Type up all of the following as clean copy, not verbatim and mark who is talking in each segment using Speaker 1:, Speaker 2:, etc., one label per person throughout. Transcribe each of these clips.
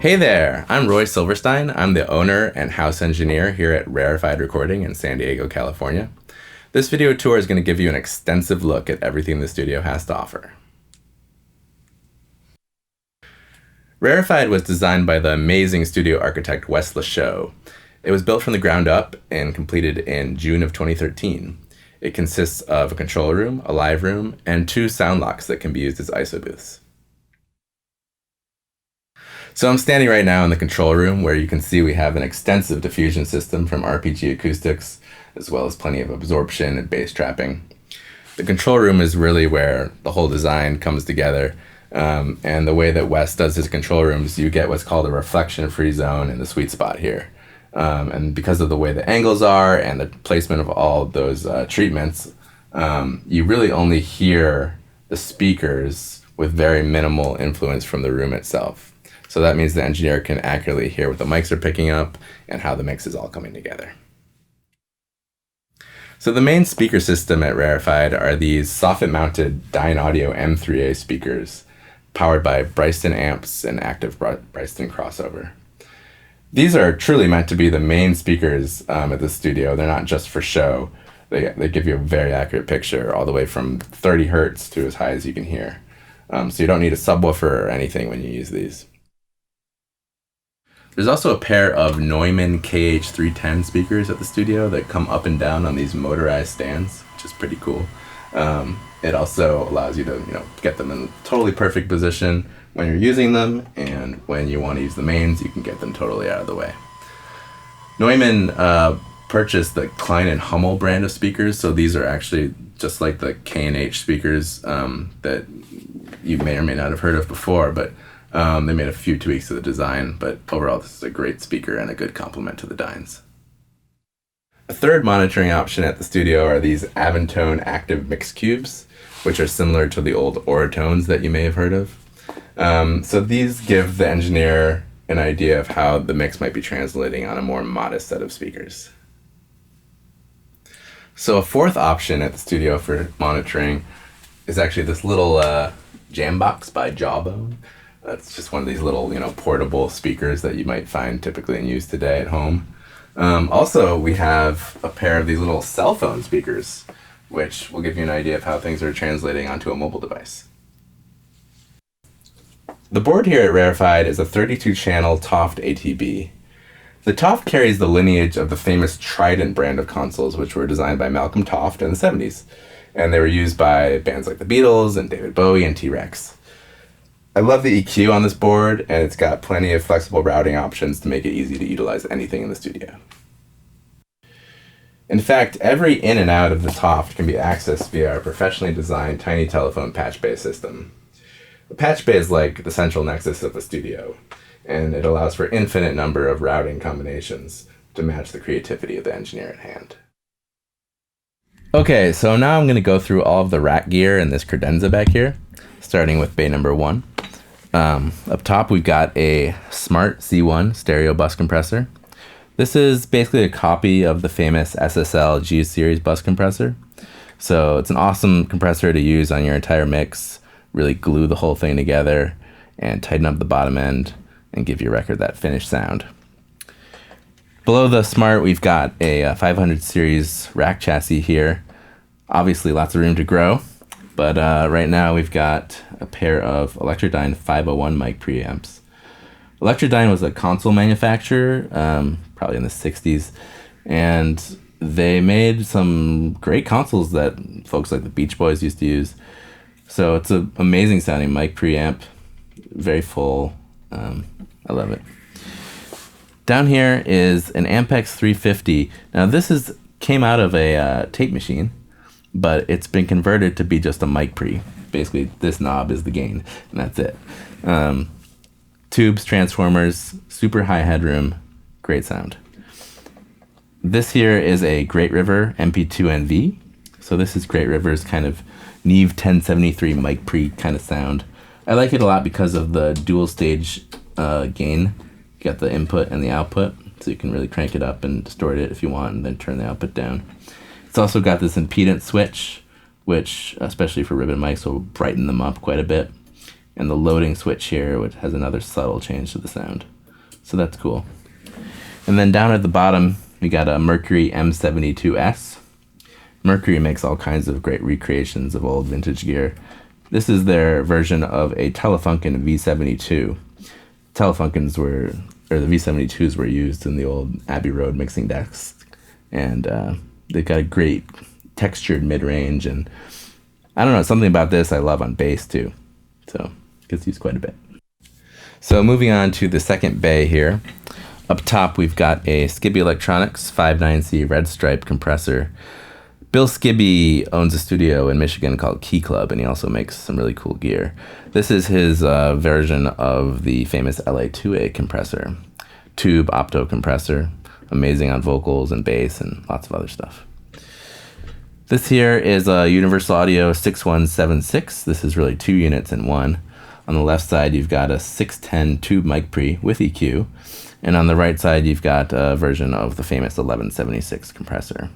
Speaker 1: Hey there, I'm Roy Silverstein. I'm the owner and house engineer here at Rarefied Recording in San Diego, California. This video tour is going to give you an extensive look at everything the studio has to offer. Rarefied was designed by the amazing studio architect Wes Lachaud. It was built from the ground up and completed in June of 2013. It consists of a control room, a live room, and 2 sound locks that can be used as ISO booths. So I'm standing right now in the control room where you can see we have an extensive diffusion system from RPG Acoustics, as well as plenty of absorption and bass trapping. The control room is really where the whole design comes together. And the way that Wes does his control rooms, you get what's called a reflection-free zone in the sweet spot here. And because of the way the angles are and the placement of all those treatments, you really only hear the speakers with very minimal influence from the room itself. So that means the engineer can accurately hear what the mics are picking up and how the mix is all coming together. So the main speaker system at Rarefied are these soffit-mounted Dynaudio M3A speakers powered by Bryston amps and active Bryston crossover. These are truly meant to be the main speakers at the studio. They're not just for show. They give you a very accurate picture all the way from 30 hertz to as high as you can hear. So you don't need a subwoofer or anything when you use these. There's also a pair of Neumann KH310 speakers at the studio that come up and down on these motorized stands, which is pretty cool. It also allows you to, get them in totally perfect position when you're using them, and when you want to use the mains, you can get them totally out of the way. Neumann purchased the Klein and Hummel brand of speakers, so these are actually just like the K&H speakers that you may or may not have heard of before, but they made a few tweaks to the design, but overall this is a great speaker and a good complement to the Dynes. A third monitoring option at the studio are these Aventone active mix cubes, which are similar to the old Oratones that you may have heard of. So these give the engineer an idea of how the mix might be translating on a more modest set of speakers. So a fourth option at the studio for monitoring is actually this little jam box by Jawbone. It's just one of these little, portable speakers that you might find typically in use today at home. Also, we have a pair of these little cell phone speakers, which will give you an idea of how things are translating onto a mobile device. The board here at Rarefied is a 32-channel Toft ATB. The Toft carries the lineage of the famous Trident brand of consoles, which were designed by Malcolm Toft in the 70s, and they were used by bands like the Beatles and David Bowie and T-Rex. I love the EQ on this board, and it's got plenty of flexible routing options to make it easy to utilize anything in the studio. In fact, every in and out of the Toft can be accessed via our professionally designed tiny telephone patch bay system. The patch bay is like the central nexus of the studio, and it allows for infinite number of routing combinations to match the creativity of the engineer at hand. Okay, so now I'm going to go through all of the rack gear in this credenza back here, starting with bay number 1. Up top, we've got a Smart C1 stereo bus compressor. This is basically a copy of the famous SSL G series bus compressor. So it's an awesome compressor to use on your entire mix, really glue the whole thing together and tighten up the bottom end and give your record that finished sound. Below the Smart, we've got a 500 series rack chassis here. Obviously lots of room to grow, but right now we've got a pair of Electrodyne 501 mic preamps. Electrodyne was a console manufacturer, probably in the 60s, and they made some great consoles that folks like the Beach Boys used to use. So it's an amazing sounding mic preamp, very full. I love it. Down here is an Ampex 350. Now this came out of a tape machine, but it's been converted to be just a mic pre. Basically, this knob is the gain, and that's it. Tubes, transformers, super high headroom, great sound. This here is a Great River MP2NV. So this is Great River's kind of Neve 1073 mic pre kind of sound. I like it a lot because of the dual stage gain. You got the input and the output, so you can really crank it up and distort it if you want, and then turn the output down. It's also got this impedance switch, which, especially for ribbon mics, will brighten them up quite a bit. and the loading switch here, which has another subtle change to the sound. So that's cool. And then down at the bottom, we got a Mercury M72S. Mercury makes all kinds of great recreations of old vintage gear. This is their version of a Telefunken V72. Telefunkens were, or the V72s were used in the old Abbey Road mixing decks. And they've got a great textured mid-range, and I don't know, something about this I love on bass too. So it gets used quite a bit. So moving on to the second bay here. Up top we've got a Skibby Electronics 59C Red Stripe compressor. Bill Skibby owns a studio in Michigan called Key Club, and he also makes some really cool gear. This is his version of the famous LA2A compressor. Tube opto compressor, amazing on vocals and bass and lots of other stuff. This here is a Universal Audio 6176. This is really 2 units in one. On the left side you've got a 610 tube mic pre with EQ, and on the right side you've got a version of the famous 1176 compressor.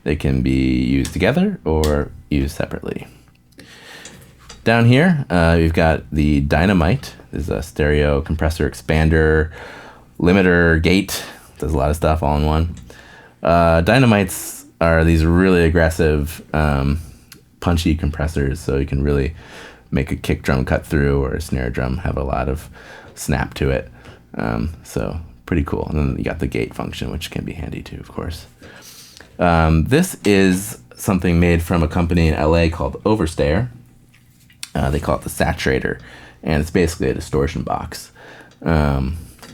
Speaker 1: They can be used together or used separately. Down here, we've got the Dynamite. This is a stereo compressor expander, limiter, gate. Does a lot of stuff all in one. Dynamites are these really aggressive, punchy compressors, so you can really make a kick drum cut through or a snare drum have a lot of snap to it. So pretty cool. And then you got the gate function, which can be handy too, of course. This is something made from a company in LA called Overstayer. They call it the Saturator, and it's basically a distortion box.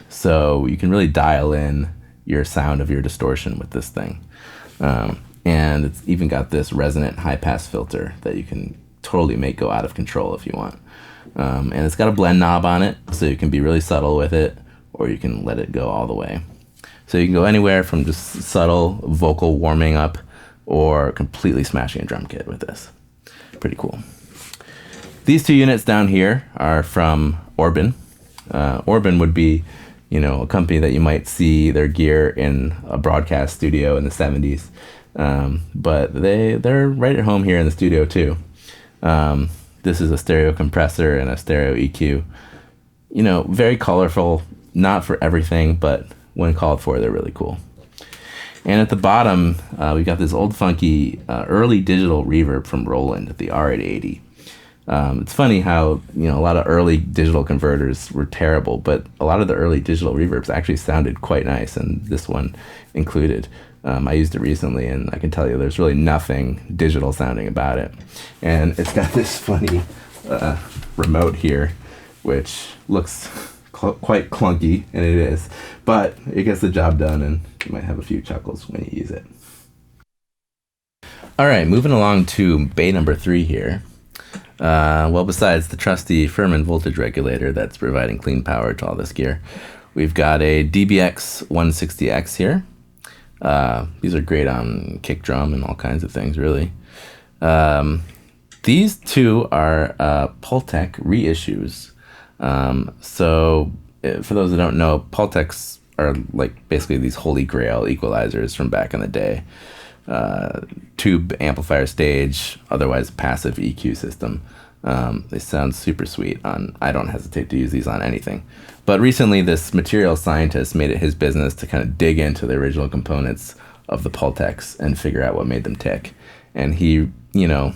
Speaker 1: So you can really dial in your sound of your distortion with this thing. And it's even got this resonant high pass filter that you can totally make go out of control if you want. And it's got a blend knob on it, so you can be really subtle with it, or you can let it go all the way. So you can go anywhere from just subtle vocal warming up or completely smashing a drum kit with this. Pretty cool. These 2 units down here are from Orban. Orban would be, you know, a company that you might see their gear in a broadcast studio in the 70s. But they're right at home here in the studio too. This is a stereo compressor and a stereo EQ. You know, very colorful, not for everything, but when called for, they're really cool. And at the bottom, we got this old funky early digital reverb from Roland, the R880. It's funny how, you know, a lot of early digital converters were terrible, but a lot of the early digital reverbs actually sounded quite nice, and this one included. I used it recently, and I can tell you there's really nothing digital sounding about it. And it's got this funny remote here, which looks quite clunky, and it is, but it gets the job done, and you might have a few chuckles when you use it. All right, moving along to bay number 3 here. Well, besides the trusty Furman voltage regulator that's providing clean power to all this gear, we've got a DBX 160X here. These are great on kick drum and all kinds of things, really. These 2 are Pultec reissues. So for those that don't know, Pultecs are like basically these holy grail equalizers from back in the day. Tube amplifier stage, otherwise passive EQ system. They sound super sweet on, I don't hesitate to use these on anything. But recently this material scientist made it his business to kind of dig into the original components of the Pultecs and figure out what made them tick. And he, you know,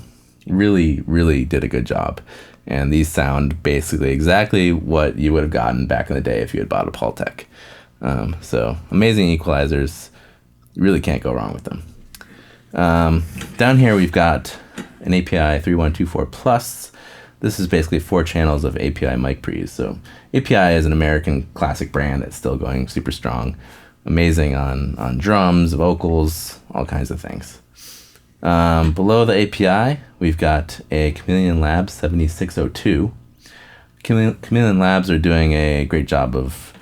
Speaker 1: really did a good job. And these sound basically exactly what you would have gotten back in the day if you had bought a Pultec. So amazing equalizers, you really can't go wrong with them. Down here we've got an API 3124 Plus. This is basically 4 channels of API mic pre's. So API is an American classic brand that's still going super strong. Amazing on drums, vocals, all kinds of things. Below the API, we've got a Chameleon Labs 7602. Chameleon Labs are doing a great job of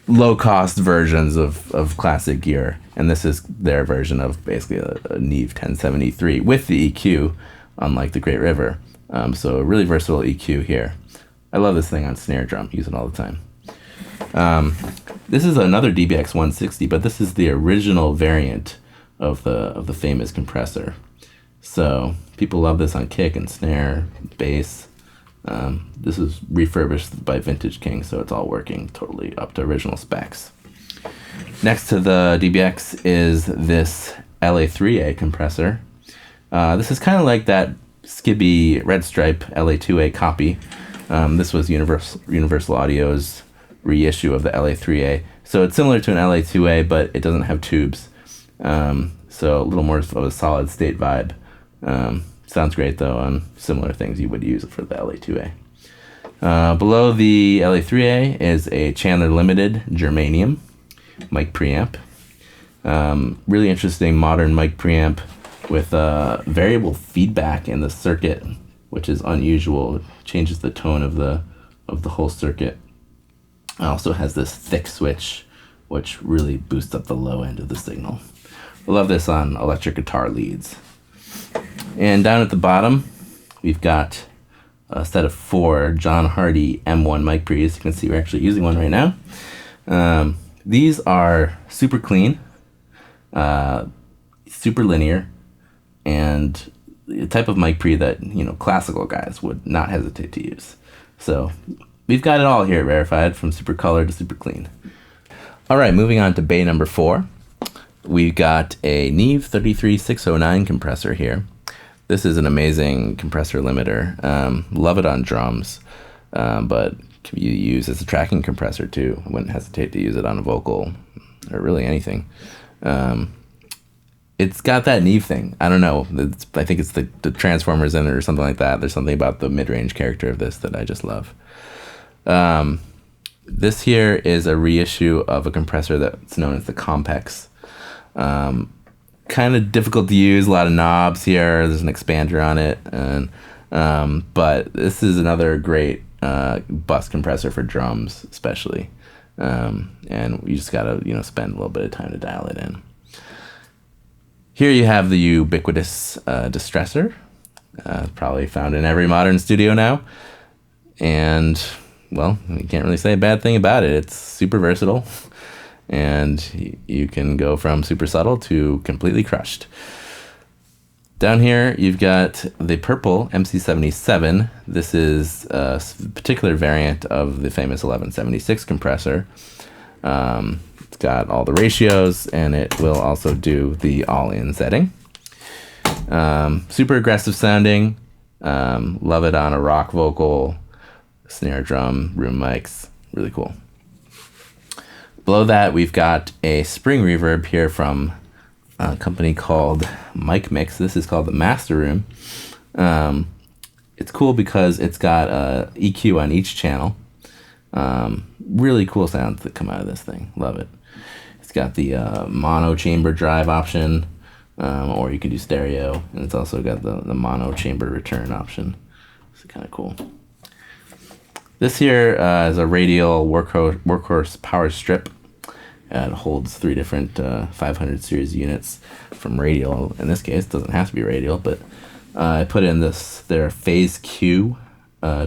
Speaker 1: low-cost versions of classic gear, and this is their version of basically a Neve 1073 with the EQ, unlike the Great River. So a really versatile EQ here. I love this thing on snare drum, use it all the time. This is another DBX 160, but this is the original variant of the famous compressor. So people love this on kick and snare, bass. This was refurbished by Vintage King, so it's all working totally up to original specs. Next to the DBX is this LA3A compressor. This is kind of like that Skibby Red Stripe LA2A copy. This was Universal Audio's reissue of the LA3A. So it's similar to an LA2A, but it doesn't have tubes. So a little more of a solid state vibe. Sounds great though on similar things you would use for the LA2A. Below the LA3A is a Chandler Limited Germanium mic preamp. Really interesting modern mic preamp with variable feedback in the circuit, which is unusual. It changes the tone of the whole circuit. It also has this thick switch, which really boosts up the low end of the signal. I love this on electric guitar leads. And down at the bottom, we've got a set of 4 John Hardy M1 mic pre's. You can see we're actually using one right now. These are super clean, super linear, and the type of mic pre that, classical guys would not hesitate to use. So we've got it all here at Rarefied, from super color to super clean. All right, moving on to bay number 4. We've got a Neve 33609 compressor here. This is an amazing compressor limiter. Love it on drums, but can be used as a tracking compressor too. I wouldn't hesitate to use it on a vocal or really anything. It's got that Neve thing. I don't know. I think it's the transformers in it or something like that. There's something about the mid-range character of this that I just love. This here is a reissue of a compressor that's known as the Compex. Kind of difficult to use, a lot of knobs here. There's an expander on it, and but this is another great bus compressor for drums, especially. And you just gotta spend a little bit of time to dial it in. Here you have the ubiquitous distressor, probably found in every modern studio now, and well, you can't really say a bad thing about it. It's super versatile. And you can go from super subtle to completely crushed. Down here, you've got the purple MC77. This is a particular variant of the famous 1176 compressor. It's got all the ratios, and it will also do the all-in setting. Super aggressive sounding. Love it on a rock vocal, snare drum, room mics. Really cool. Below that, we've got a spring reverb here from a company called Mic Mix. This is called the Master Room. It's cool because it's got a EQ on each channel. Really cool sounds that come out of this thing. Love it. It's got the mono chamber drive option, or you can do stereo, and it's also got the mono chamber return option. It's kind of cool. This here is a radial workhorse power strip. It holds 3 different 500 series units from radial. In this case, it doesn't have to be radial, but I put in their Phase Q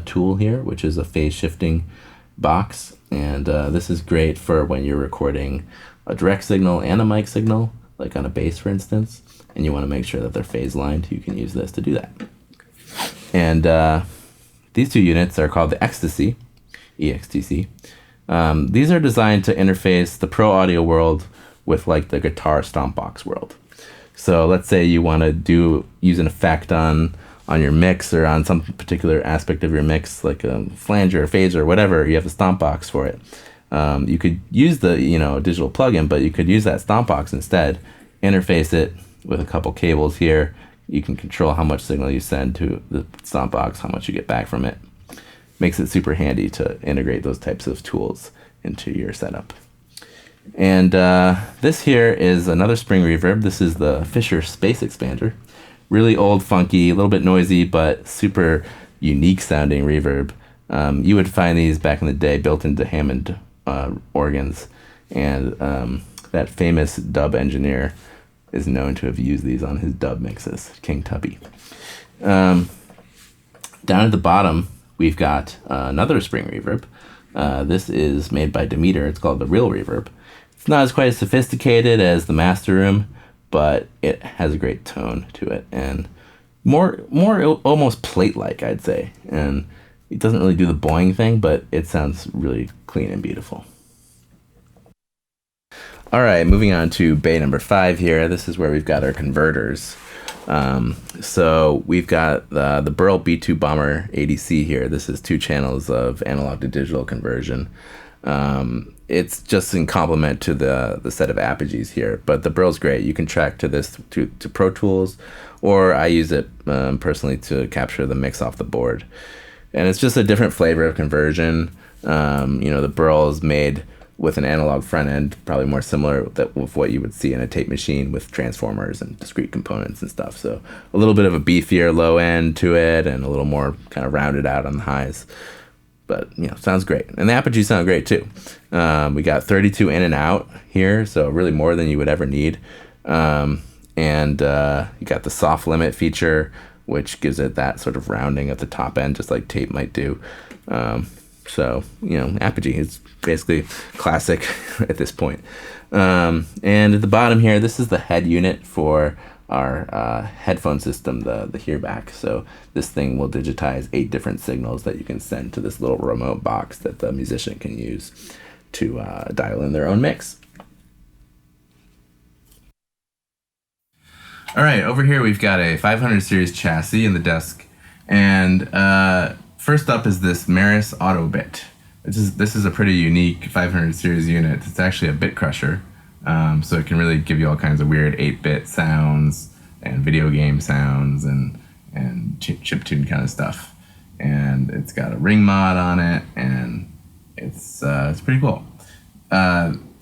Speaker 1: tool here, which is a phase shifting box. And this is great for when you're recording a direct signal and a mic signal, like on a bass, for instance, and you want to make sure that they're phase lined. You can use this to do that. And these 2 units are called the Ecstasy, EXTC. These are designed to interface the pro audio world with like the guitar stomp box world. So let's say you want to use an effect on your mix or on some particular aspect of your mix, like a flanger or phaser or whatever. You have a stomp box for it. You could use the digital plugin, but you could use that stomp box instead. Interface it with a couple cables here. You can control how much signal you send to the stomp box, how much you get back from it. Makes it super handy to integrate those types of tools into your setup. And this here is another spring reverb. This is the Fisher Space Expander. Really old, funky, a little bit noisy, but super unique sounding reverb. You would find these back in the day built into Hammond organs. And that famous dub engineer is known to have used these on his dub mixes, King Tubby. Down at the bottom, we've got another spring reverb. This is made by Demeter. It's called the Real Reverb. It's not as quite as sophisticated as the Master Room, but it has a great tone to it, and more almost plate-like, I'd say. And It doesn't really do the boing thing, but it sounds really clean and beautiful. All right, moving on to bay number 5 here. This is where we've got our converters. So we've got the Burl B2 Bomber ADC here. This is 2 channels of analog to digital conversion. It's just in complement to the set of Apogees here, but the Burl's great. You can track to this to Pro Tools, or I use it personally to capture the mix off the board. And it's just a different flavor of conversion. The Burl is made with an analog front end, probably more similar with what you would see in a tape machine with transformers and discrete components and stuff. So a little bit of a beefier low end to it and a little more kind of rounded out on the highs. But, sounds great. And the Apogees sound great too. We got 32 in and out here, so really more than you would ever need. And you got the soft limit feature, which gives it that sort of rounding at the top end, just like tape might do. So, Apogee is basically classic at this point. And at the bottom here, this is the head unit for our headphone system, the Hearback. So this thing will digitize 8 different signals that you can send to this little remote box that the musician can use to dial in their own mix. All right, over here we've got a 500 series chassis in the desk, and first up is this Maris Autobit. This is a pretty unique 500 series unit. It's actually a bit crusher, so it can really give you all kinds of weird 8-bit sounds and video game sounds and chiptune kind of stuff. And it's got a ring mod on it, and it's pretty cool.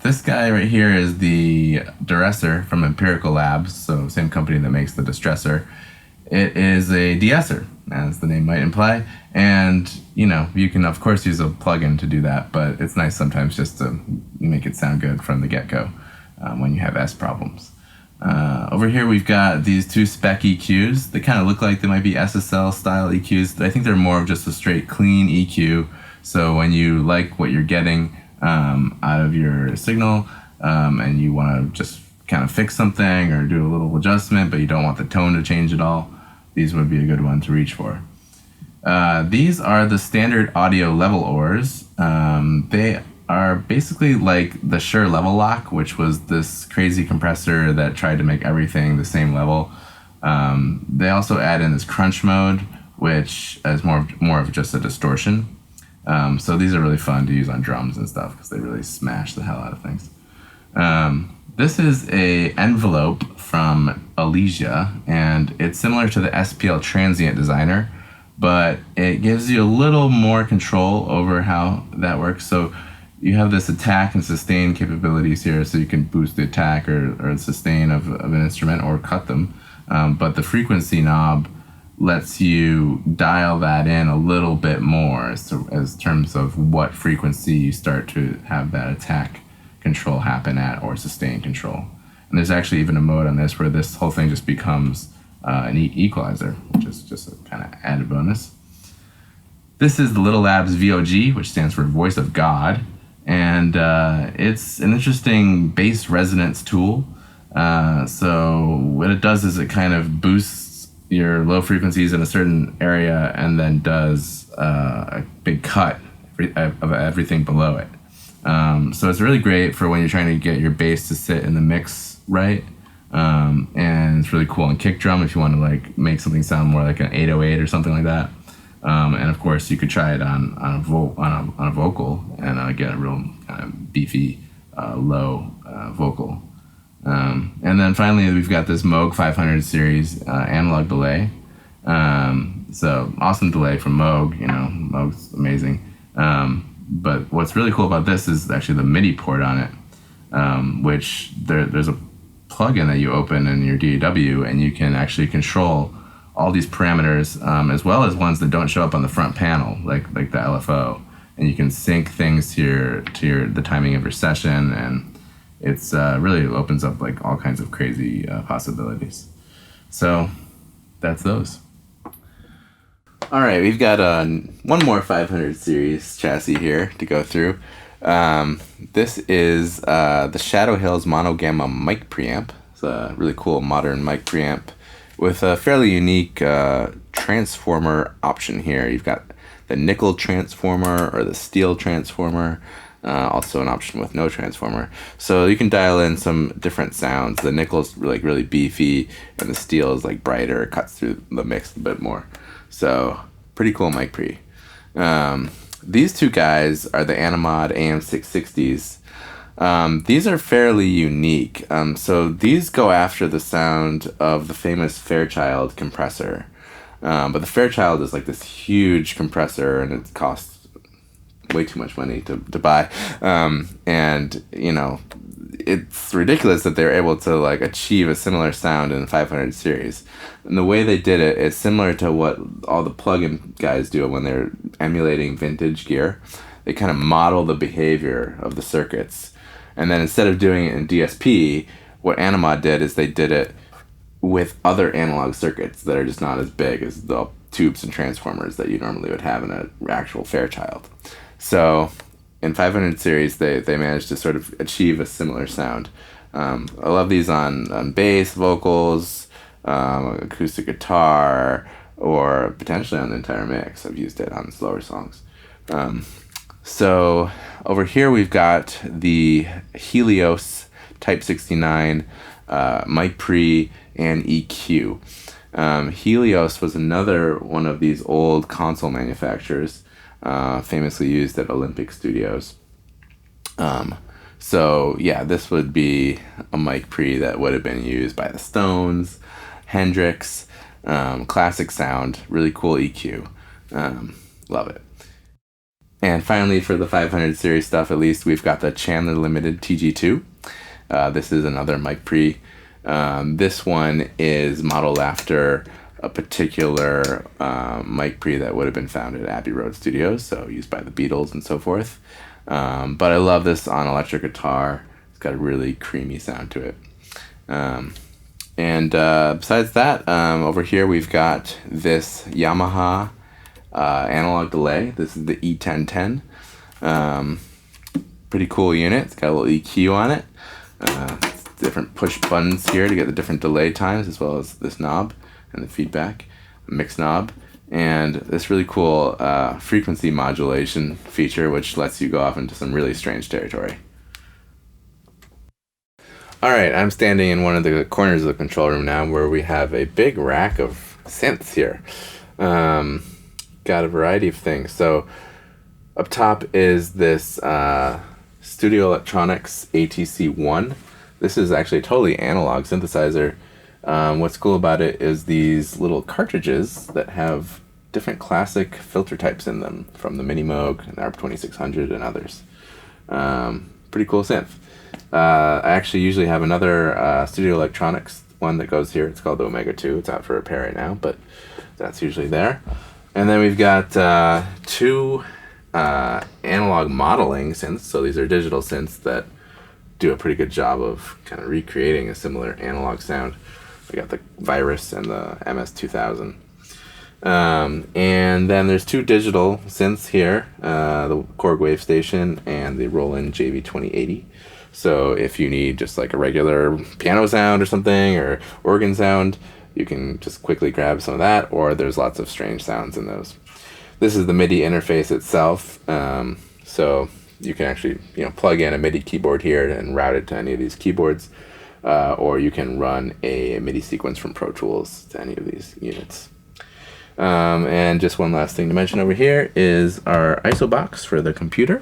Speaker 1: This guy right here is the Duressor from Empirical Labs, so same company that makes the Distressor. It is a de-esser, as the name might imply, and you can of course use a plugin to do that, but it's nice sometimes just to make it sound good from the get-go when you have S problems. Over here we've got these 2 spec EQs. They kind of look like they might be SSL style EQs, but I think they're more of just a straight clean EQ, so when you like what you're getting out of your signal and you want to just kind of fix something or do a little adjustment, but you don't want the tone to change at all, these would be a good one to reach for. These are the standard audio level ors. They are basically like the Shure Level Lock, which was this crazy compressor that tried to make everything the same level. They also add in this crunch mode, which is more of just a distortion. So these are really fun to use on drums and stuff because they really smash the hell out of things. This is a envelope from Elysia, and it's similar to the SPL Transient Designer, but it gives you a little more control over how that works. So you have this attack and sustain capabilities here, so you can boost the attack or sustain of an instrument or cut them. But the frequency knob lets you dial that in a little bit more as terms of what frequency you start to have that attack control happen at, or sustain control. And there's actually even a mode on this where this whole thing just becomes an equalizer, which is just a kind of added bonus. This is the Little Labs VOG, which stands for Voice of God, and it's an interesting bass resonance tool. So what it does is it kind of boosts your low frequencies in a certain area and then does a big cut of everything below it. So it's really great for when you're trying to get your bass to sit in the mix right. And it's really cool in kick drum if you want to make something sound more like an 808 or something like that. And of course you could try it on a vocal and get a real kind of beefy low vocal. And then finally we've got this Moog 500 series analog delay. So awesome delay from Moog. Moog's amazing. But what's really cool about this is actually the MIDI port on it, which there's a plugin that you open in your DAW, and you can actually control all these parameters, as well as ones that don't show up on the front panel, like the LFO, and you can sync things to the timing of your session, and it's really opens up all kinds of crazy possibilities. So that's those. All right, we've got one more 500 series chassis here to go through. This is the Shadow Hills Mono Gamma mic preamp. It's a really cool modern mic preamp with a fairly unique transformer option here. You've got the nickel transformer or the steel transformer. Also an option with no transformer. So you can dial in some different sounds. The nickel's like really beefy, and the steel is like brighter, cuts through the mix a bit more. So pretty cool mic pre. These two guys are the Animod AM660s. These are fairly unique. So these go after the sound of the famous Fairchild compressor. But the Fairchild is like this huge compressor, and it costs way too much money to buy. And, you know, it's ridiculous that they're able to like achieve a similar sound in the 500 series. And the way they did it is similar to what all the plug-in guys do when they're emulating vintage gear. They kind of model the behavior of the circuits. And then instead of doing it in DSP, what Animod did is they did it with other analog circuits that are just not as big as the tubes and transformers that you normally would have in an actual Fairchild. So in 500 series, they managed to sort of achieve a similar sound. I love these on bass, vocals, acoustic guitar, or potentially on the entire mix. I've used it on slower songs. So over here we've got the Helios Type 69 mic pre and EQ. Helios was another one of these old console manufacturers, famously used at Olympic Studios. So yeah, this would be a mic pre that would have been used by the Stones, Hendrix, classic sound, really cool EQ. Love it. And finally, for the 500 series stuff, at least, we've got the Chandler Limited TG2. This is another mic pre. This one is modeled after a particular mic pre that would have been found at Abbey Road Studios, so used by the Beatles and so forth. But I love this on electric guitar. It's got a really creamy sound to it. And besides that, over here we've got this Yamaha analog delay. This is the E1010. Pretty cool unit. It's got a little EQ on it. Different push buttons here to get the different delay times, as well as this knob and the feedback mix knob, and this really cool frequency modulation feature, which lets you go off into some really strange territory. All right, I'm standing in one of the corners of the control room now, where we have a big rack of synths here. Got a variety of things. So up top is this Studio Electronics ATC1. This is actually a totally analog synthesizer. What's cool about it is these little cartridges that have different classic filter types in them, from the Mini Moog and the ARP2600 and others. Pretty cool synth. I actually usually have another Studio Electronics one that goes here. It's called the Omega 2. It's out for repair right now, but that's usually there. And then we've got two analog modeling synths. So these are digital synths that do a pretty good job of kind of recreating a similar analog sound. We got the Virus and the MS-2000. And then there's two digital synths here, the Korg Wave Station and the Roland JV2080. So if you need just like a regular piano sound or something, or organ sound, you can just quickly grab some of that, or there's lots of strange sounds in those. This is the MIDI interface itself. So you can actually, plug in a MIDI keyboard here and route it to any of these keyboards, or you can run a MIDI sequence from Pro Tools to any of these units. And just one last thing to mention over here is our ISO box for the computer.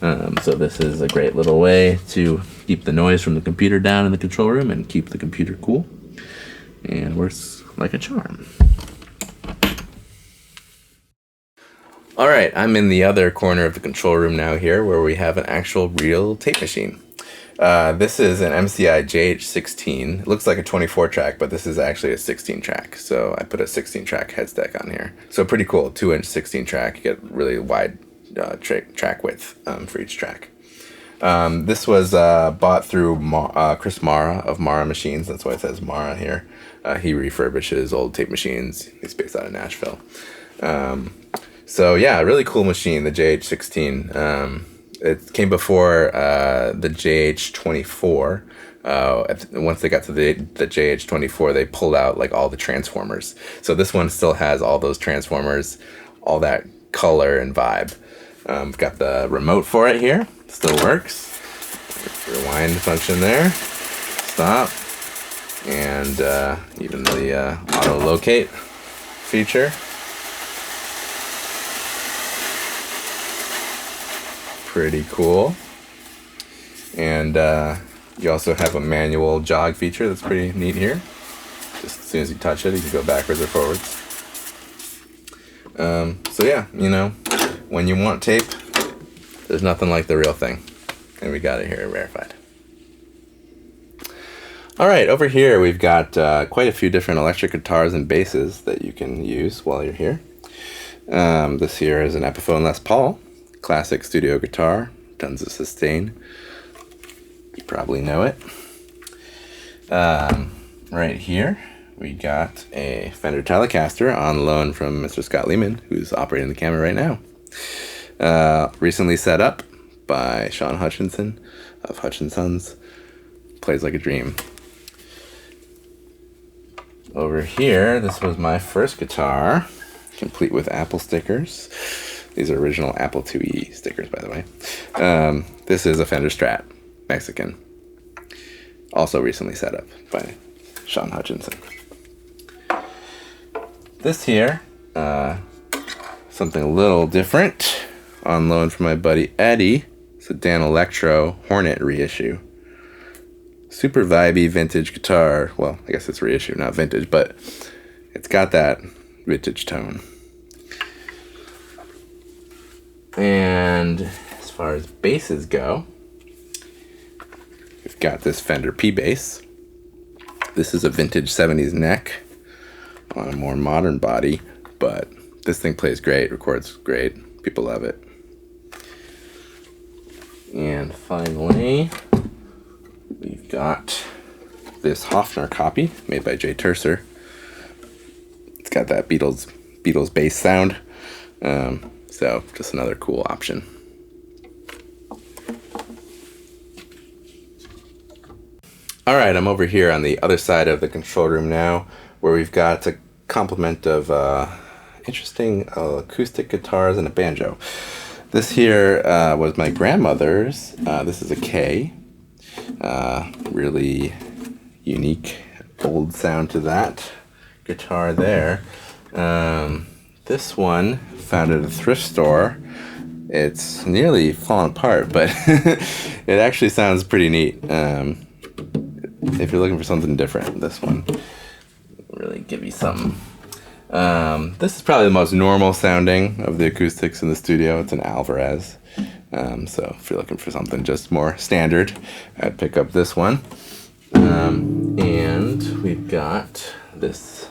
Speaker 1: So this is a great little way to keep the noise from the computer down in the control room and keep the computer cool. And works like a charm. All right, I'm in the other corner of the control room now here, where we have an actual real tape machine. This is an MCI JH16. It looks like a 24 track, but this is actually a 16 track. So I put a 16 track head stack on here. So pretty cool, 2-inch 16 track. You get really wide track width for each track. This was bought through Chris Mara of Mara Machines. That's why it says Mara here. He refurbishes old tape machines. He's based out of Nashville. So yeah, really cool machine, the JH16. It came before the JH24. Once they got to the JH24, they pulled out like all the transformers. So this one still has all those transformers, all that color and vibe. We've got the remote for it here, still works. Rewind function there, stop, and even the auto locate feature. Pretty cool. And you also have a manual jog feature that's pretty neat here. Just as soon as you touch it, you can go backwards or forwards. So yeah, when you want tape, there's nothing like the real thing. And we got it here at Rarefied. All right, over here we've got quite a few different electric guitars and basses that you can use while you're here. This here is an Epiphone Les Paul, classic studio guitar, tons of sustain. You probably know it. Right here we got a Fender Telecaster on loan from Mr. Scott Lehman, who's operating the camera right now. Recently set up by Sean Hutchinson of Hutchinson's. Plays like a dream. Over here, this was my first guitar, complete with Apple stickers. These are original Apple IIe stickers, by the way. This is a Fender Strat, Mexican. Also recently set up by Sean Hutchinson. This here, something a little different, on loan from my buddy Eddie. It's a Dan Electro Hornet reissue. Super vibey vintage guitar. Well, I guess it's reissue, not vintage, but it's got that vintage tone. And as far as basses go, we've got this Fender P bass. This is a vintage 70s neck on a more modern body, but this thing plays great, records great. People love it. And finally, we've got this Hofner copy made by Jay Terser. It's got that Beatles bass sound. So just another cool option. All right, I'm over here on the other side of the control room now, where we've got a complement of interesting acoustic guitars and a banjo. This here was my grandmother's. This is a K. Really unique old sound to that guitar there. This one found at a thrift store. It's nearly fallen apart, but it actually sounds pretty neat. If you're looking for something different, this one will really give you something. This is probably the most normal sounding of the acoustics in the studio. It's an Alvarez. So if you're looking for something just more standard, I'd pick up this one. And we've got this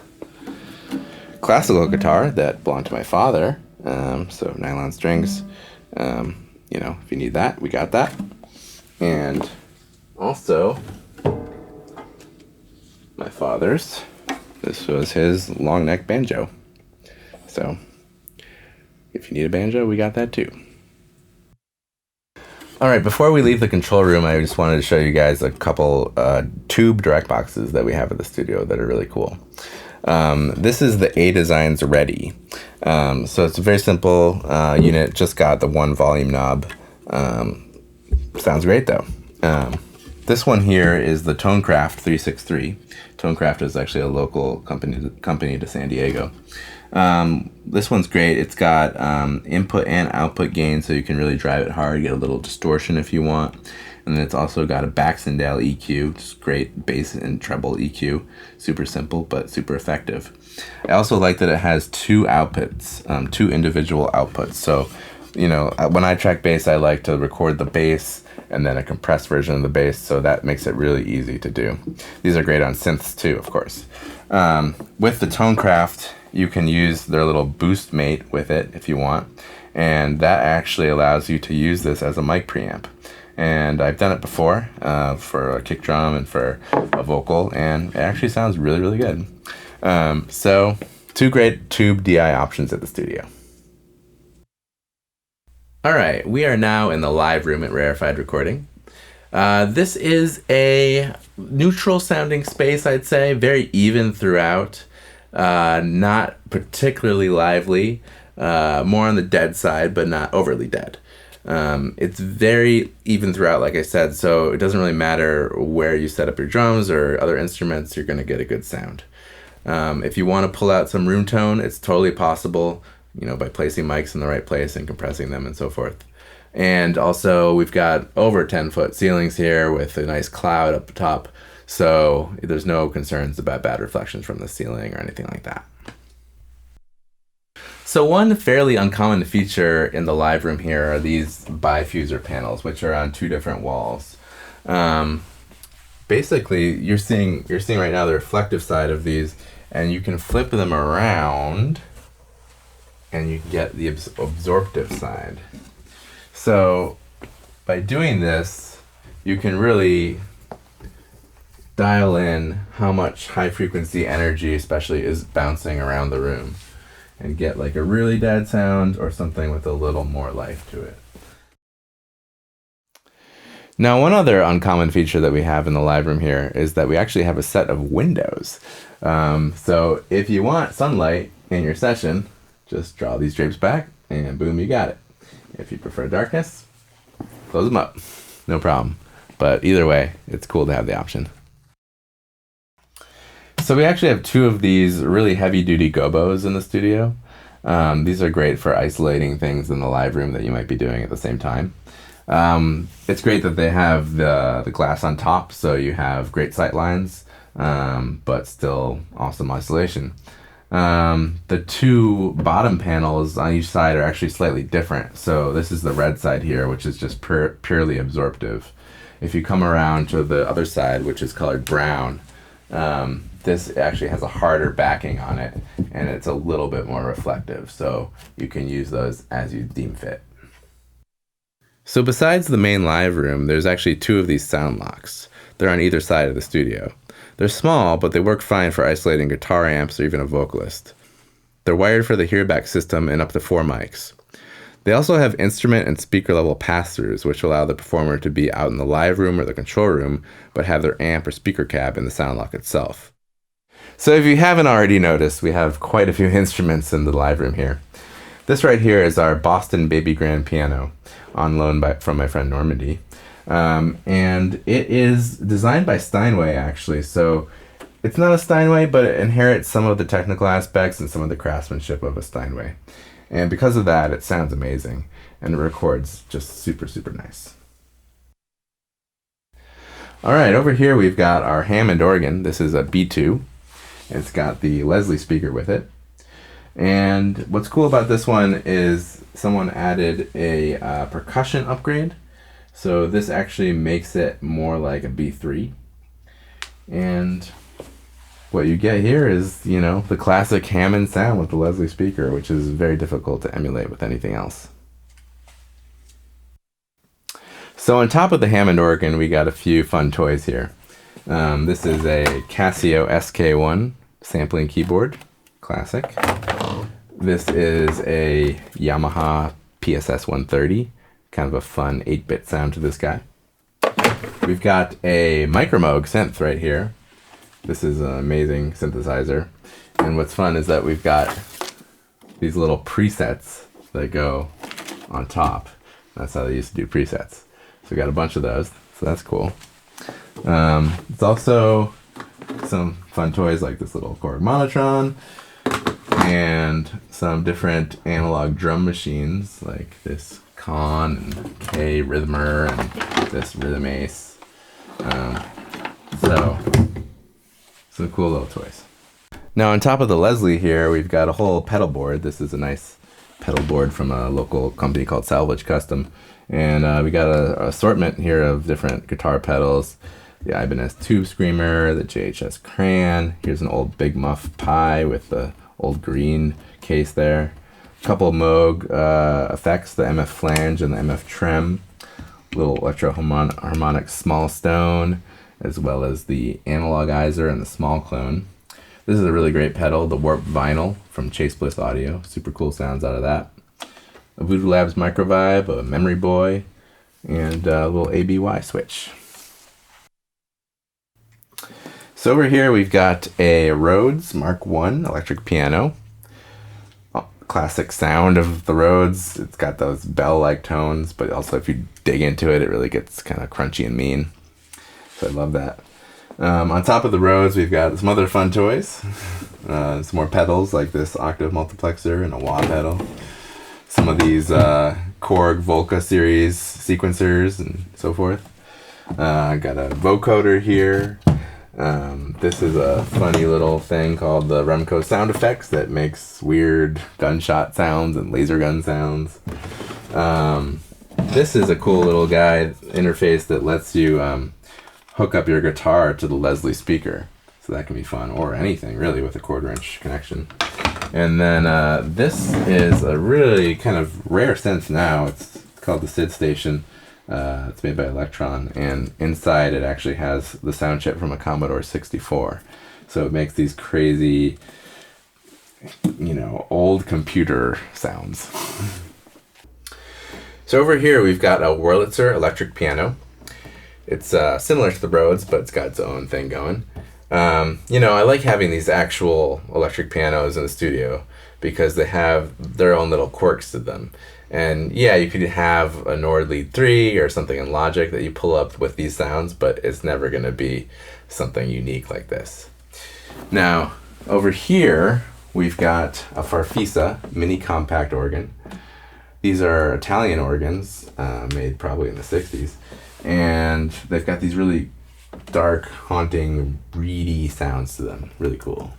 Speaker 1: classical guitar that belonged to my father. So nylon strings. If you need that, we got that. And also my father's. This was his long neck banjo. So if you need a banjo, we got that too. All right, before we leave the control room, I just wanted to show you guys a couple tube direct boxes that we have at the studio that are really cool. This is the A Designs Ready. So it's a very simple unit, just got the one volume knob. Sounds great though. This one here is the Tonecraft 363. Tonecraft is actually a local company to San Diego. This one's great. It's got input and output gain, so you can really drive it hard, get a little distortion if you want. And then it's also got a Baxendale EQ, just great bass and treble EQ. Super simple, but super effective. I also like that it has two outputs, two individual outputs. So, when I track bass, I like to record the bass and then a compressed version of the bass, so that makes it really easy to do. These are great on synths too, of course. With the Tonecraft, you can use their little boost mate with it if you want, and that actually allows you to use this as a mic preamp. And I've done it before for a kick drum and for a vocal, and it actually sounds really, really good. So two great tube DI options at the studio. All right, we are now in the live room at Rarefied Recording. This is a neutral sounding space, I'd say, very even throughout, not particularly lively. more on the dead side, but not overly dead. It's very even throughout, like I said, so it doesn't really matter where you set up your drums or other instruments, you're going to get a good sound. If you want to pull out some room tone, it's totally possible, you know, by placing mics in the right place and compressing them and so forth. And also we've got over 10-foot ceilings here with a nice cloud up the top, so there's no concerns about bad reflections from the ceiling or anything like that. So one fairly uncommon feature in the live room here are these bifuser panels, which are on 2 different walls. Basically, you're seeing right now the reflective side of these, and you can flip them around, and you can get the absorptive side. So by doing this, you can really dial in how much high frequency energy especially is bouncing around the room and get like a really dead sound or something with a little more life to it. Now, one other uncommon feature that we have in the live room here is that we actually have a set of windows. So if you want sunlight in your session, just draw these drapes back and boom, you got it. If you prefer darkness, close them up. No problem. But either way, it's cool to have the option. So we actually have 2 of these really heavy-duty gobos in the studio. These are great for isolating things in the live room that you might be doing at the same time. It's great that they have the glass on top, so you have great sight lines, but still awesome isolation. The 2 bottom panels on each side are actually slightly different. So this is the red side here, which is just purely absorptive. If you come around to the other side, which is colored brown, this actually has a harder backing on it, and it's a little bit more reflective, so you can use those as you deem fit. So besides the main live room, there's actually 2 of these sound locks. They're on either side of the studio. They're small, but they work fine for isolating guitar amps or even a vocalist. They're wired for the hearback system and up to 4 mics. They also have instrument and speaker level pass-throughs, which allow the performer to be out in the live room or the control room, but have their amp or speaker cab in the sound lock itself. So if you haven't already noticed, we have quite a few instruments in the live room here. This right here is our Boston Baby Grand piano, on loan from my friend Normandy. And it is designed by Steinway, actually. So it's not a Steinway, but it inherits some of the technical aspects and some of the craftsmanship of a Steinway. And because of that, it sounds amazing, and it records just super, super nice. All right, over here we've got our Hammond organ. This is a B2. It's got the Leslie speaker with it. And what's cool about this one is someone added a percussion upgrade. So this actually makes it more like a B3. And what you get here is, you know, the classic Hammond sound with the Leslie speaker, which is very difficult to emulate with anything else. So on top of the Hammond organ, we got a few fun toys here. This is a Casio SK1 sampling keyboard, classic. This is a Yamaha PSS 130, kind of a fun 8-bit sound to this guy. We've got a Micromoog synth right here. This is an amazing synthesizer. And what's fun is that we've got these little presets that go on top. That's how they used to do presets. So we got a bunch of those, so that's cool. It's also some fun toys like this little Korg Monotron and some different analog drum machines like this Con and K Rhythmer and this Rhythm Ace. So some cool little toys. Now on top of the Leslie here, we've got a whole pedal board. This is a nice pedal board from a local company called Salvage Custom. And we got an assortment here of different guitar pedals. The Ibanez Tube Screamer, the JHS Cran. Here's an old Big Muff Pi with the old green case there. A couple of Moog effects, the MF Flange and the MF Trem. Little electro-harmonic Small Stone, as well as the Analogizer and the Small Clone. This is a really great pedal, the Warp Vinyl from Chase Bliss Audio. Super cool sounds out of that. A Voodoo Labs Microvibe, a Memory Boy, and a little ABY switch. So over here we've got a Rhodes Mark I electric piano. classic sound of the Rhodes. It's got those bell-like tones, but also if you dig into it, it really gets kind of crunchy and mean. So I love that. On top of the Rhodes, we've got some other fun toys. Some more pedals like this octave multiplexer and a wah pedal. Some of these Korg Volca series sequencers and so forth. I got a vocoder here. This is a funny little thing called the Remco sound effects that makes weird gunshot sounds and laser gun sounds. This is a cool little guide interface that lets you hook up your guitar to the Leslie speaker. So that can be fun, or anything really with a 1/4 inch connection. And then this is a really kind of rare synth now. It's called the SID Station. It's made by Electron, and inside it actually has the sound chip from a Commodore 64. So it makes these crazy, old computer sounds. So over here we've got a Wurlitzer electric piano. It's similar to the Rhodes, but it's got its own thing going. I like having these actual electric pianos in the studio because they have their own little quirks to them. And yeah, you could have a Nord Lead 3 or something in Logic that you pull up with these sounds, but it's never going to be something unique like this. Now, over here, we've got a Farfisa mini compact organ. These are Italian organs, made probably in the 60s. And they've got these really dark, haunting, reedy sounds to them. Really cool.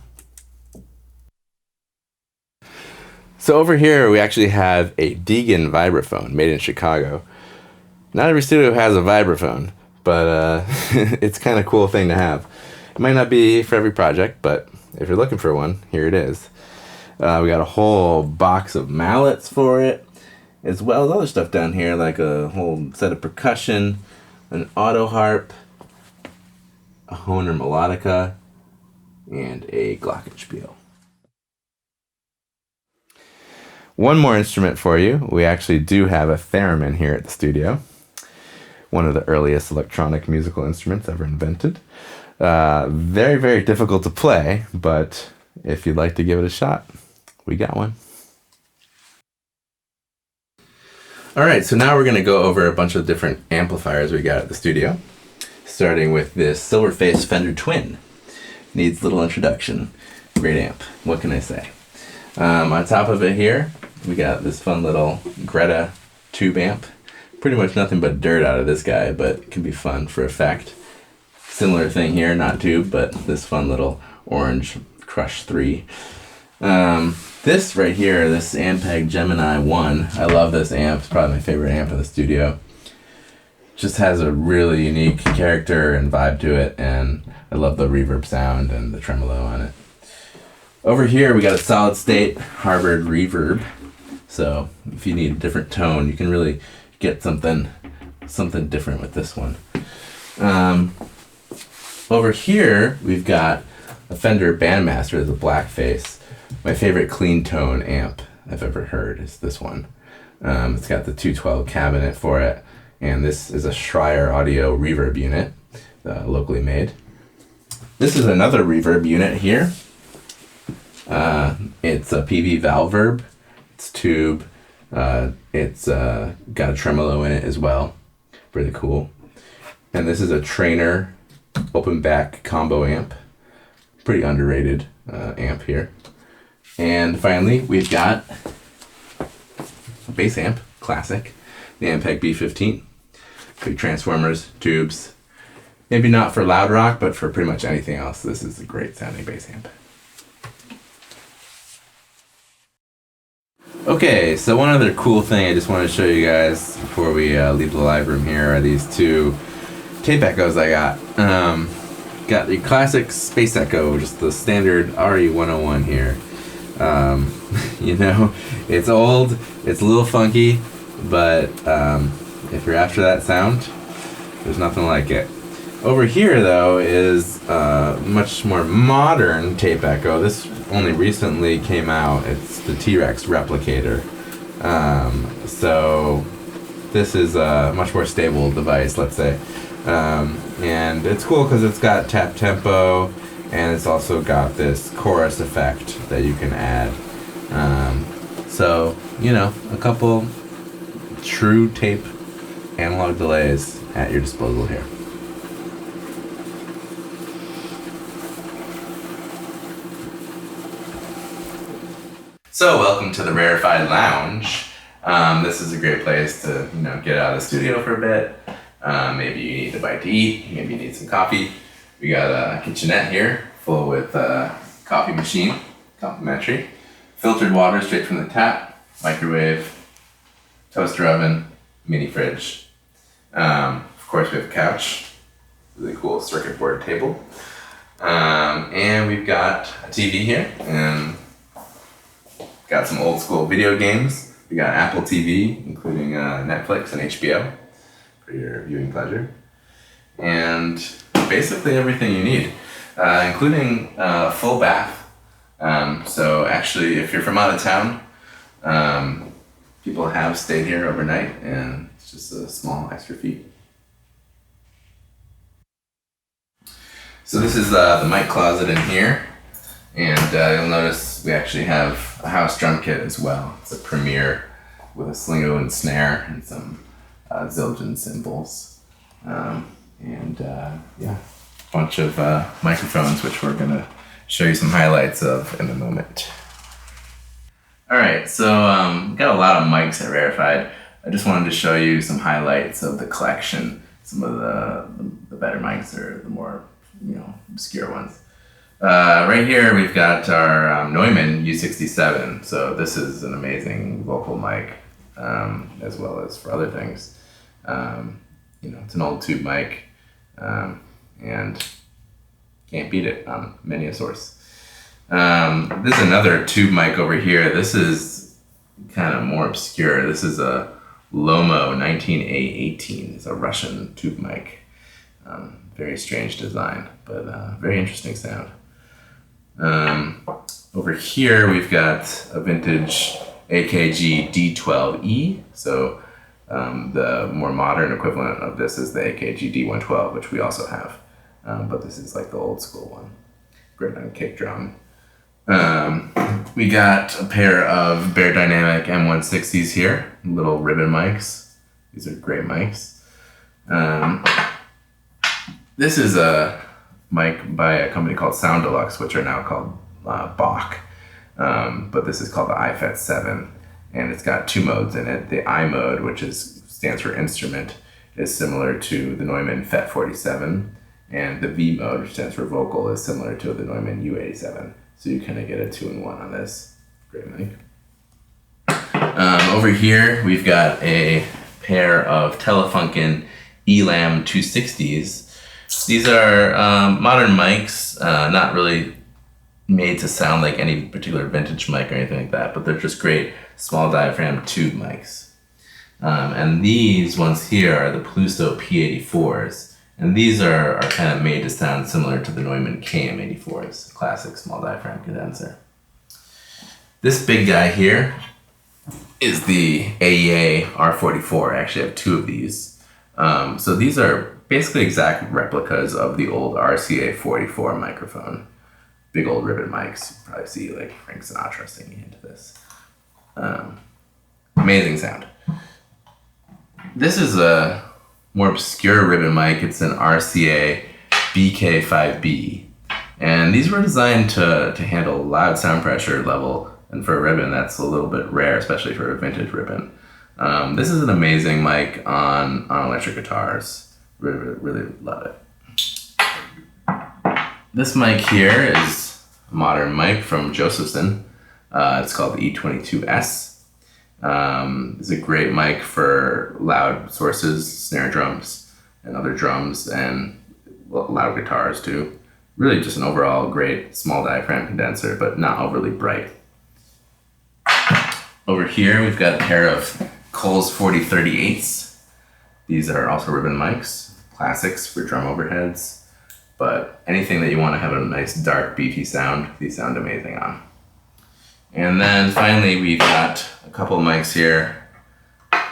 Speaker 1: So over here we actually have a Deegan vibraphone made in Chicago. Not every studio has a vibraphone, but it's kind of cool thing to have. It might not be for every project, but if you're looking for one, here it is. We got a whole box of mallets for it, as well as other stuff down here, like a whole set of percussion, an auto harp, a Hohner melodica, and a glockenspiel. One more instrument for you. We actually do have a theremin here at the studio. One of the earliest electronic musical instruments ever invented. Very, very difficult to play, but if you'd like to give it a shot, we got one. Alright, so now we're going to go over a bunch of different amplifiers we got at the studio. Starting with this Silverface Fender Twin. Needs little introduction. Great amp. What can I say? On top of it here, we got this fun little Greta tube amp. Pretty much nothing but dirt out of this guy, but it can be fun for effect. Similar thing here, not tube, but this fun little orange Crush 3. This right here, this Ampeg Gemini 1, I love this amp. It's probably my favorite amp in the studio. Just has a really unique character and vibe to it, and I love the reverb sound and the tremolo on it. Over here we got a solid state Harvard reverb, so if you need a different tone, you can really get something different with this one. Over here we've got a Fender Bandmaster with a Blackface. My favorite clean tone amp I've ever heard is this one. It's got the 212 cabinet for it, and this is a Schreier Audio reverb unit, locally made. This is another reverb unit here. It's a PV Valverb. It's tube. It's got a tremolo in it as well. Really cool. And this is a Trainer open back combo amp. Pretty underrated amp here. And finally, we've got a bass amp, classic, the Ampeg B15. Big transformers, tubes. Maybe not for loud rock, but for pretty much anything else, this is a great sounding bass amp. Okay, so one other cool thing I just want to show you guys before we leave the live room here are these two tape echoes I got. Got the classic Space Echo, just the standard RE101 here. It's old, it's a little funky, but if you're after that sound, there's nothing like it. Over here, though, is a much more modern tape echo. This only recently came out. It's the T-Rex Replicator. So this is a much more stable device, let's say. And it's cool because it's got tap tempo, and it's also got this chorus effect that you can add. So, you know, a couple true tape analog delays at your disposal here. So welcome to the Rarefied Lounge. This is a great place to, you know, get out of the studio for a bit. Maybe you need a bite to eat, maybe you need some coffee. We got a kitchenette here full with coffee machine, complimentary. Filtered water straight from the tap, microwave, toaster oven, mini fridge. Of course we have a couch, really cool circuit board table. And we've got a TV here and got some old school video games. We got Apple TV, including Netflix and HBO for your viewing pleasure. And basically everything you need, including a full bath. So actually, if you're from out of town, people have stayed here overnight, and it's just a small extra fee. So this is the mic closet in here, and you'll notice we actually have a house drum kit as well. It's a Premier with a slingo and snare and some Zildjian cymbals, and yeah, a bunch of microphones, which we're gonna show you some highlights of in a moment. All right, so we got a lot of mics at Rarefied. I just wanted to show you some highlights of the collection. Some of the better mics are the more, you know, obscure ones. Right here we've got our Neumann U67. So this is an amazing vocal mic, as well as for other things. You know, it's an old tube mic, and can't beat it on many a source. This is another tube mic over here. This is kind of more obscure. This is a Lomo 19A18. It's a Russian tube mic. Very strange design, but very interesting sound. Over here we've got a vintage AKG D12E. So the more modern equivalent of this is the AKG D112, which we also have. But this is like the old school one. Great on kick drum. We got a pair of Bear Dynamic M160s here, little ribbon mics. These are great mics. This is a mic by a company called Sound Deluxe, which are now called Bach. But this is called the iFET 7, and it's got two modes in it. The I mode, which stands for instrument, is similar to the Neumann FET 47. And the V mode, which stands for vocal, is similar to the Neumann U87. So you kind of get a 2-in-1 on this. Great mic. Over here, we've got a pair of Telefunken Elam 260s. These are modern mics, not really made to sound like any particular vintage mic or anything like that, but they're just great small diaphragm tube mics. And these ones here are the Pluso P84s. And these are kind of made to sound similar to the Neumann KM84s, classic small diaphragm condenser. This big guy here is the AEA R44. I actually have two of these. So these are basically exact replicas of the old RCA 44 microphone. Big old ribbon mics. You probably see like Frank Sinatra singing into this. Amazing sound. This is a more obscure ribbon mic. It's an RCA BK5B. And these were designed to handle loud sound pressure level, and for a ribbon that's a little bit rare, especially for a vintage ribbon. This is an amazing mic on electric guitars. Really love it. This mic here is a modern mic from Josephson. It's called the E22S. It's a great mic for loud sources, snare drums, and other drums, and loud guitars too. Really just an overall great small diaphragm condenser, but not overly bright. Over here we've got a pair of Coles 4038s. These are also ribbon mics, classics for drum overheads, but anything that you want to have a nice dark beefy sound, these sound amazing on. And then finally we've got a couple of mics here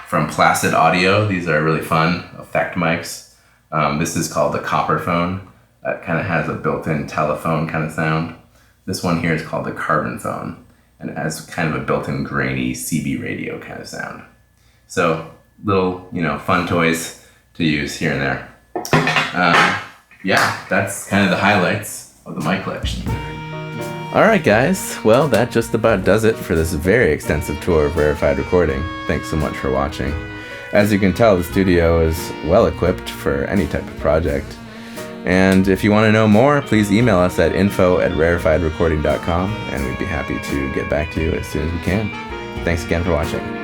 Speaker 1: from Placid Audio. These are really fun effect mics. This is called the Copperphone. That kind of has a built-in telephone kind of sound. This one here is called the Carbon Phone. and it has kind of a built-in grainy CB radio kind of sound. So little, fun toys to use here and there. Yeah, that's kind of the highlights of the mic collection. Alright guys, well that just about does it for this very extensive tour of Rarefied Recording. Thanks so much for watching. As you can tell, the studio is well equipped for any type of project. And if you want to know more, please email us at info@rarefiedrecording.com and we'd be happy to get back to you as soon as we can. Thanks again for watching.